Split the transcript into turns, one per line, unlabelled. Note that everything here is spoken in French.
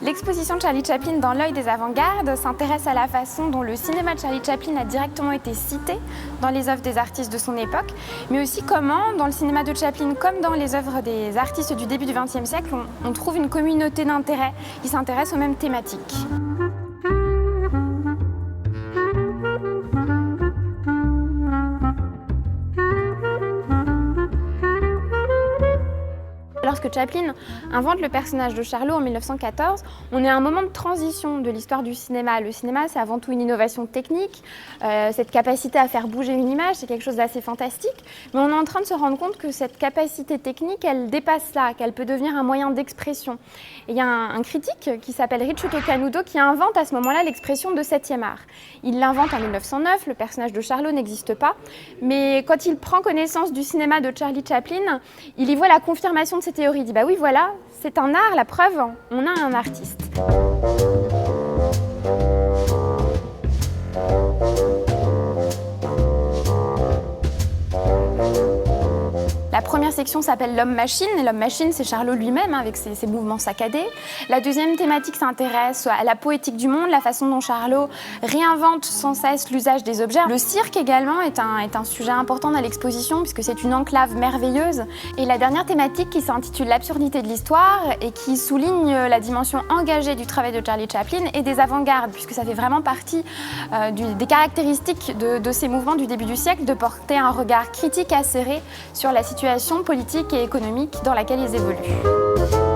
L'exposition de Charlie Chaplin dans l'œil des avant-gardes s'intéresse à la façon dont le cinéma de Charlie Chaplin a directement été cité dans les œuvres des artistes de son époque, mais aussi comment, dans le cinéma de Chaplin comme dans les œuvres des artistes du début du XXe siècle, on trouve une communauté d'intérêt qui s'intéresse aux mêmes thématiques. Lorsque Chaplin invente le personnage de Charlot en 1914, on est à un moment de transition de l'histoire du cinéma. Le cinéma, c'est avant tout une innovation technique, cette capacité à faire bouger une image, c'est quelque chose d'assez fantastique, mais on est en train de se rendre compte que cette capacité technique, elle dépasse là, qu'elle peut devenir un moyen d'expression. Et il y a un critique qui s'appelle Ricciotto Canudo qui invente à ce moment-là l'expression de 7e art. Il l'invente en 1909, le personnage de Charlot n'existe pas, mais quand il prend connaissance du cinéma de Charlie Chaplin, il y voit la confirmation de ses théories. Il dit bah oui voilà, c'est un art, la preuve, on a un artiste. La première section s'appelle l'homme-machine, et l'homme-machine c'est Charlot lui-même avec ses mouvements saccadés. La deuxième thématique s'intéresse à la poétique du monde, la façon dont Charlot réinvente sans cesse l'usage des objets. Le cirque également est un sujet important dans l'exposition puisque c'est une enclave merveilleuse. Et la dernière thématique qui s'intitule l'absurdité de l'histoire et qui souligne la dimension engagée du travail de Charlie Chaplin et des avant-gardes puisque ça fait vraiment partie des caractéristiques de ces mouvements du début du siècle de porter un regard critique acéré sur la situation politique et économique dans laquelle ils évoluent.